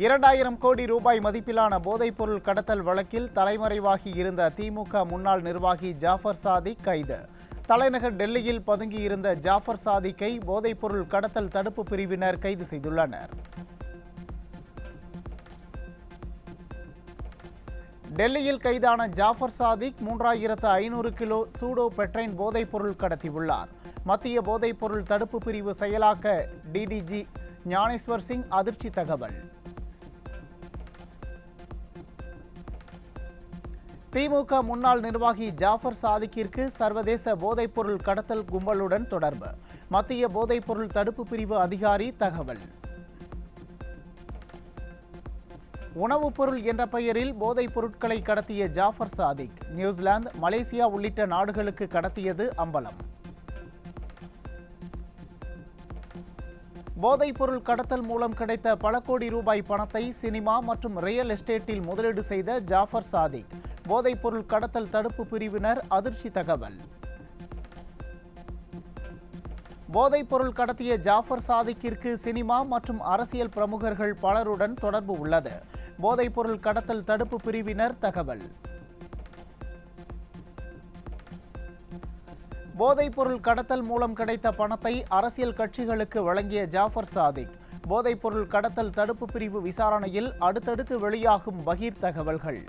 2,000 கோடி ரூபாய் மதிப்பிலான போதைப்பொருள் கடத்தல் வழக்கில் தலைமறைவாகி இருந்த திமுக முன்னாள் நிர்வாகி ஜாஃபர் சாதிக் கைது. தலைநகர் டெல்லியில் பதுங்கியிருந்த ஜாஃபர் சாதிக்கை போதைப்பொருள் கடத்தல் தடுப்பு பிரிவினர் கைது செய்துள்ளனர். டெல்லியில் கைதான ஜாஃபர் சாதிக் 3,500 கிலோ சூடோ பெட்ரைன் போதைப்பொருள் கடத்தியுள்ளார். மத்திய போதைப்பொருள் தடுப்பு பிரிவு செயலாக்க டிடிஜி ஞானேஸ்வர் சிங் அதிர்ச்சி தகவல். திமுக முன்னாள் நிர்வாகி ஜாஃபர் சாதிக்கிற்கு சர்வதேச போதைப்பொருள் கடத்தல் கும்பலுடன் தொடர்பு. மத்திய போதைப்பொருள் தடுப்பு பிரிவு அதிகாரி தகவல். உணவுப் பொருள் என்ற பெயரில் போதைப் பொருட்களை கடத்திய ஜாஃபர் சாதிக் நியூசிலாந்து, மலேசியா உள்ளிட்ட நாடுகளுக்கு கடத்தியது அம்பலம். போதைப் பொருள் கடத்தல் மூலம் கிடைத்த பல கோடி ரூபாய் பணத்தை சினிமா மற்றும் ரியல் எஸ்டேட்டில் முதலீடு செய்த ஜாஃபர் சாதிக் போதைப் பொருள் கடத்தல் தடுப்பு பிரிவினர் அதிர்ச்சி தகவல். போதைப் பொருள் கடத்திய ஜாஃபர் சாதிக்கிற்கு சினிமா மற்றும் அரசியல் பிரமுகர்கள் பலருடன் தொடர்பு உள்ளது. போதைப் பொருள் கடத்தல் தடுப்பு பிரிவினர் தகவல். போதைப் பொருள் கடத்தல் மூலம் கிடைத்த பணத்தை அரசியல் கட்சிகளுக்கு வழங்கிய ஜாஃபர் சாதிக் போதைப் பொருள் கடத்தல் தடுப்பு பிரிவு விசாரணையில் அடுத்தடுத்து வெளியாகும் பகீர் தகவல்கள்.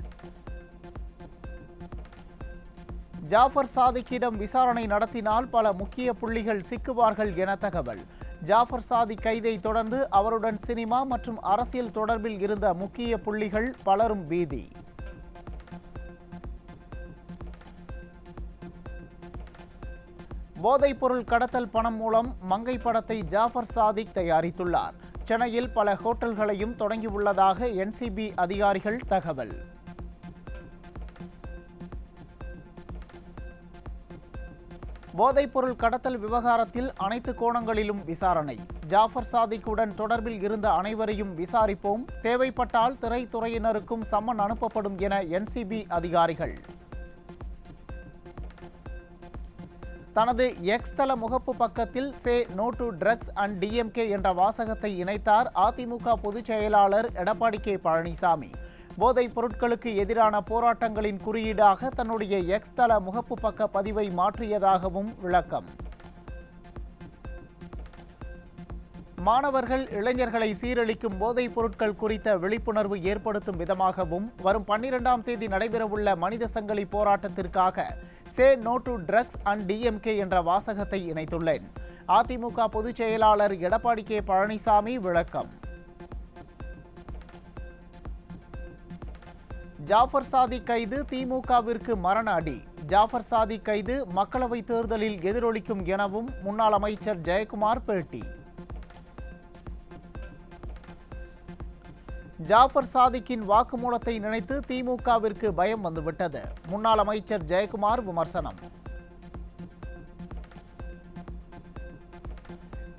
ஜாஃபர் சாதிக்கிடம் விசாரணை நடத்தினால் பல முக்கிய புள்ளிகள் சிக்குவார்கள் என தகவல். ஜாஃபர் சாதிக் கைதை தொடர்ந்து அவருடன் சினிமா மற்றும் அரசியல் தொடர்பில் இருந்த முக்கிய புள்ளிகள் பலரும் பீதி. போதைப் பொருள் கடத்தல் பணம் மூலம் மங்கை படத்தை ஜாஃபர் சாதிக் தயாரித்துள்ளார். சென்னையில் பல ஹோட்டல்களையும் தொடங்கியுள்ளதாக என்சிபி அதிகாரிகள் தகவல். போதைப் பொருள் கடத்தல் விவகாரத்தில் அனைத்து கோணங்களிலும் விசாரணை. ஜாஃபர் சாதிக்குடன் தொடர்பில் இருந்த அனைவரையும் விசாரிப்போம். தேவைப்பட்டால் திரைத்துறையினருக்கும் சம்மன் அனுப்பப்படும் என என்சிபி அதிகாரிகள். தனது எக்ஸ் தள முகப்பு பக்கத்தில் say no to drugs and DMK என்ற வாசகத்தை இணைத்தார் அதிமுக பொதுச் செயலாளர் எடப்பாடி கே பழனிசாமி. போதைப் பொருட்களுக்கு எதிரான போராட்டங்களின் குறியீடாக தன்னுடைய எக்ஸ் தள முகப்பு பக்க பதிவை மாற்றியதாகவும் விளக்கம். மாணவர்கள், இளைஞர்களை சீரழிக்கும் போதைப் பொருட்கள் குறித்த விழிப்புணர்வு ஏற்படுத்தும் விதமாகவும் வரும் 12ஆம் தேதி நடைபெறவுள்ள மனித சங்கிலி போராட்டத்திற்காக say no to drugs and DMK என்ற வாசகத்தை இணைத்துள்ளேன். அதிமுக பொதுச் செயலாளர் எடப்பாடி கே பழனிசாமி விளக்கம். ஜாஃபர் சாதிக் கைது திமுகவிற்கு மரண அடி. ஜாஃபர் சாதிக் கைது மக்களவைத் தேர்தலில் எதிரொலிக்கும் எனவும் முன்னாள் அமைச்சர் ஜெயக்குமார் பேட்டி. ஜாஃபர் சாதிக்கின் வாக்குமூலத்தை நினைத்து திமுகவிற்கு பயம் வந்துவிட்டது. முன்னாள் அமைச்சர் ஜெயக்குமார் விமர்சனம்.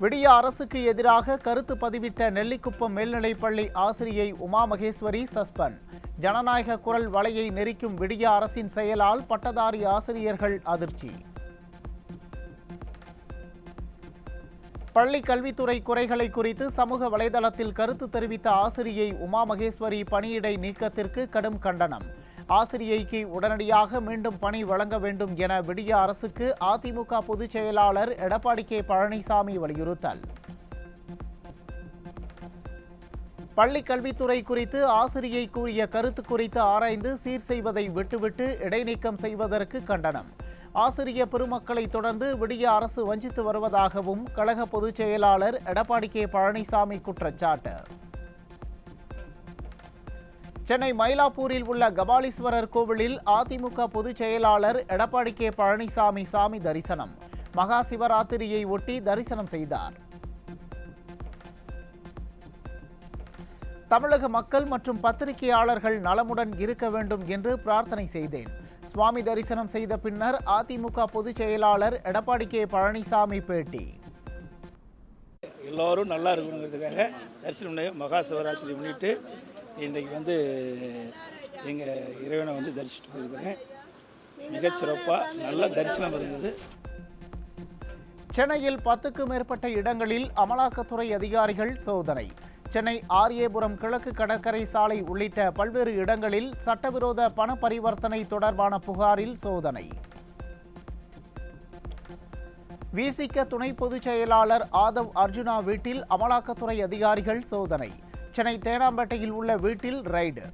விடிய அரசுக்கு எதிராக கருத்து பதிவிட்ட நெல்லிக்குப்பம் மேல்நிலைப்பள்ளி ஆசிரியை உமா மகேஸ்வரி சஸ்பெண்ட். ஜனநாயக குரல் வலையை நெரிக்கும் விடிய அரசின் செயலால் பட்டதாரி ஆசிரியர்கள் அதிர்ச்சி. பள்ளி கல்வித்துறை குறைகளை குறித்து சமூக வலைதளத்தில் கருத்து தெரிவித்த ஆசிரியை உமா மகேஸ்வரி பணியிடை நீக்கத்திற்கு கடும் கண்டனம். ஆசிரியைக்கு உடனடியாக மீண்டும் பணி வழங்க வேண்டும் என விடிய அரசுக்கு அதிமுக பொதுச் செயலாளர் எடப்பாடி கே பழனிசாமி வலியுறுத்தல். பள்ளி கல்வித்துறை குறித்து ஆசிரியை கூறிய கருத்து குறித்து ஆராய்ந்து சீர் செய்வதை விட்டுவிட்டு இடைநீக்கம் செய்வதற்கு கண்டனம். ஆசிரிய பெருமக்களை தொடர்ந்து விடிய அரசு வஞ்சித்து வருவதாகவும் கழக பொதுச் செயலாளர் எடப்பாடி கே பழனிசாமி குற்றச்சாட்டு. சென்னை மயிலாப்பூரில் உள்ள கபாலீஸ்வரர் கோவிலில் அதிமுக பொதுச் செயலாளர் எடப்பாடி கே பழனிசாமி சாமி தரிசனம். மகா சிவராத்திரியை ஒட்டி தரிசனம் செய்தார். தமிழக மக்கள் மற்றும் பத்திரிகையாளர்கள் நலமுடன் இருக்க வேண்டும் என்று பிரார்த்தனை செய்தேன். சுவாமி தரிசனம் செய்த பின்னர் அதிமுக பொதுச் செயலாளர் எடப்பாடி கே பழனிசாமி பேட்டி. எல்லோரும் நல்லா இருக்கணுங்கிறதுக்காக தரிசனம் மகா சிவராத்திரி முன்னிட்டு இன்றைக்கு எங்கள் இறைவனை தரிசிட்டு போயிருக்கிறேன். மிகச்சிறப்பாக நல்ல தரிசனம் இருந்தது. சென்னையில் 10க்கும் மேற்பட்ட இடங்களில் அமலாக்கத்துறை அதிகாரிகள் சோதனை. சென்னை ஆரியபுரம் கிழக்கு கடற்கரை சாலை உள்ளிட்ட பல்வேறு இடங்களில் சட்டவிரோத பண பரிவர்த்தனை தொடர்பான புகாரில் சோதனை. விசிக துணை பொதுச் செயலாளர் ஆதவ் அர்ஜுனா வீட்டில் அமலாக்கத்துறை அதிகாரிகள் சோதனை. சென்னை தேனாம்பேட்டையில் உள்ள வீட்டில் ரெய்டு.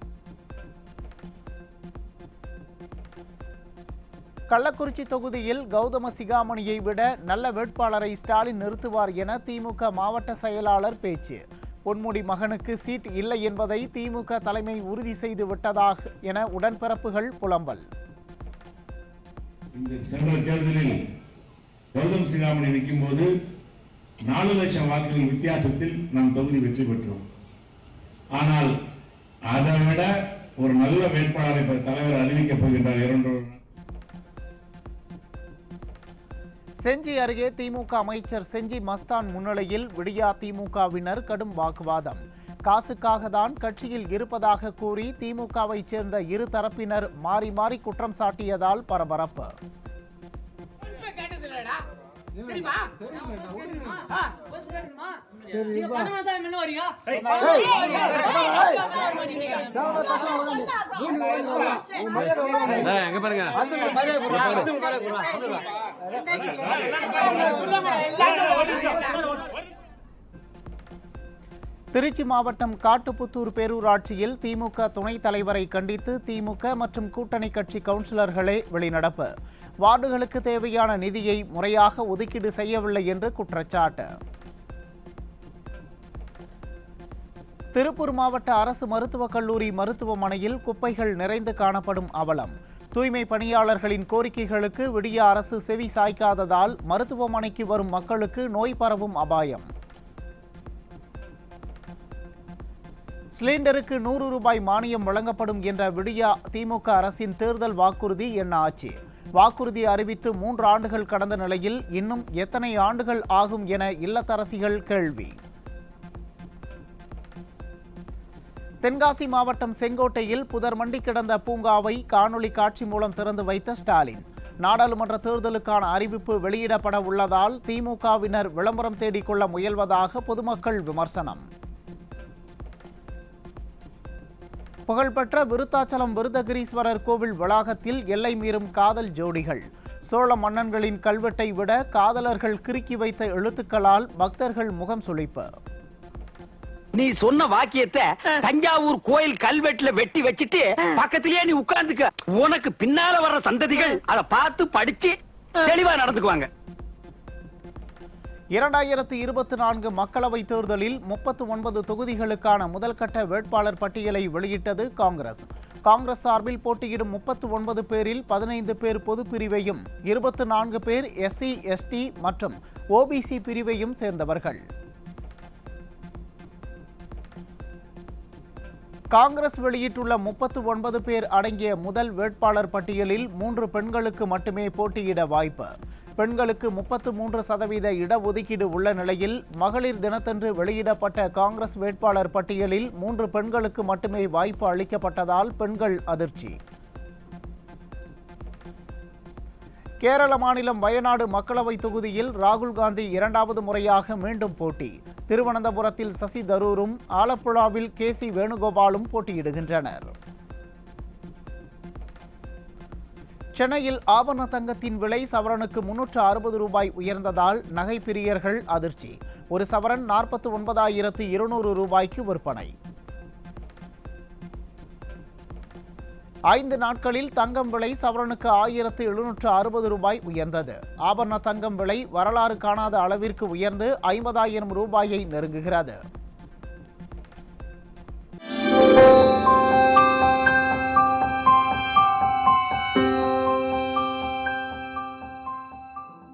கள்ளக்குறிச்சி தொகுதியில் கௌதம சிகாமணியை விட நல்ல வேட்பாளரை ஸ்டாலின் நிறுத்துவார் என திமுக மாவட்ட செயலாளர் பேச்சு. பொன்முடி மகனுக்கு சீட் இல்லை என்பதை திமுக தலைமை உறுதி செய்து விட்டதாக என உடன்பிறப்புகள் புலம்பல். சென்ற தேர்தலில் கௌதம் சிகாமணி நிற்கும் போது 4 லட்சம் வாக்குகள் வித்தியாசத்தில் நம் தொகுதி வெற்றி பெற்றோம். ஆனால் அதை விட ஒரு நல்ல வேட்பாளரை தலைவர் அறிவிக்கப் போகின்றார். செஞ்சி அருகே திமுக அமைச்சர் செஞ்சி மஸ்தான் முன்னிலையில் விடியா திமுகவினர் கடும் வாக்குவாதம். காசுக்காக தான் கட்சியில் இருப்பதாக கூறி திமுகவை சேர்ந்த இரு தரப்பினர் மாறி மாறி குற்றம் சாட்டியதால் பரபரப்பு. திருச்சி மாவட்டம் காட்டுப்புத்தூர் பேரூராட்சியில் திமுக துணைத் தலைவரை கண்டித்து திமுக மற்றும் கூட்டணி கட்சி கவுன்சிலர்களே வெளிநடப்பு. வார்டுகளுக்கு தேவையான நிதியை முறையாக ஒதுக்கீடு செய்யவில்லை என்று குற்றச்சாட்டு. திருப்பூர் மாவட்ட அரசு மருத்துவக் கல்லூரி மருத்துவமனையில் குப்பைகள் நிறைந்து காணப்படும் அவலம். தூய்மை பணியாளர்களின் கோரிக்கைகளுக்கு விடிய அரசு செவி சாய்க்காததால் மருத்துவமனைக்கு வரும் மக்களுக்கு நோய் பரவும் அபாயம். சிலிண்டருக்கு 100 ரூபாய் மானியம் வழங்கப்படும் என்ற விடியா திமுக அரசின் தேர்தல் வாக்குறுதி என்ன ஆச்சு? வாக்குறுதி அறிவித்து 3 ஆண்டுகள் கடந்த நிலையில் இன்னும் எத்தனை ஆண்டுகள் ஆகும் என இல்லத்தரசிகள் கேள்வி. தென்காசி மாவட்டம் செங்கோட்டையில் புதர் மண்டி கிடந்த பூங்காவை காணொலி காட்சி மூலம் திறந்து வைத்த ஸ்டாலின். நாடாளுமன்ற தேர்தலுக்கான அறிவிப்பு வெளியிடப்பட உள்ளதால் திமுகவினர் விளம்பரம் தேடிக்கொள்ள முயல்வதாக பொதுமக்கள் விமர்சனம். புகழ்பெற்ற விருத்தாச்சலம் விருதகிரீஸ்வரர் கோவில் வளாகத்தில் எல்லை மீறும் காதல் ஜோடிகள். சோழ மன்னன்களின் கல்வெட்டை விட காதலர்கள் கிறுக்கி வைத்த எழுத்துக்களால் பக்தர்கள் முகம் சுளிப்பு. நீ சொன்ன வாக்கியத்தை தஞ்சாவூர் கோயில் கல்வெட்டுல வெட்டி வச்சிட்டு பக்கத்திலேயே நீ உட்கார்ந்துக்க. உனக்கு பின்னால வர்ற சந்ததிகள் அதை பார்த்து படிச்சு தெளிவா நடந்துக்குவாங்க. 2024 மக்களவைத் தேர்தலில் 39 தொகுதிகளுக்கான முதல்கட்ட வேட்பாளர் பட்டியலை வெளியிட்டது காங்கிரஸ். காங்கிரஸ் சார்பில் போட்டியிடும் 39 பேரில் 15 பேர் பொது பிரிவையும் 24 பேர் SC, ST மற்றும் OBC பிரிவையும் சேர்ந்தவர்கள். காங்கிரஸ் வெளியிட்டுள்ள 39 பேர் அடங்கிய முதல் வேட்பாளர் பட்டியலில் 3 பெண்களுக்கு மட்டுமே போட்டியிட வாய்ப்பு. பெண்களுக்கு 33% இடஒதுக்கீடு உள்ள நிலையில் மகளிர் தினத்தன்று வெளியிடப்பட்ட காங்கிரஸ் வேட்பாளர் பட்டியலில் 3 பெண்களுக்கு மட்டுமே வாய்ப்பு அளிக்கப்பட்டதால் பெண்கள் அதிர்ச்சி. கேரள மாநிலம் வயநாடு மக்களவை தொகுதியில் ராகுல் காந்தி 2வது முறையாக மீண்டும் போட்டி. திருவனந்தபுரத்தில் சசி தரூரும் ஆலப்புழாவில் KC வேணுகோபாலும் போட்டியிடுகின்றனர். சென்னையில் ஆபரண தங்கத்தின் விலை சவரனுக்கு 360 ரூபாய் உயர்ந்ததால் நகை பிரியர்கள் அதிர்ச்சி. ஒரு சவரன் 49,200 ரூபாய்க்கு விற்பனை. 5 நாட்களில் தங்கம் விலை சவரனுக்கு 1,760 ரூபாய் உயர்ந்தது. ஆபரண தங்கம் விலை வரலாறு காணாத அளவிற்கு உயர்ந்து 50,000 ரூபாயை நெருங்குகிறது.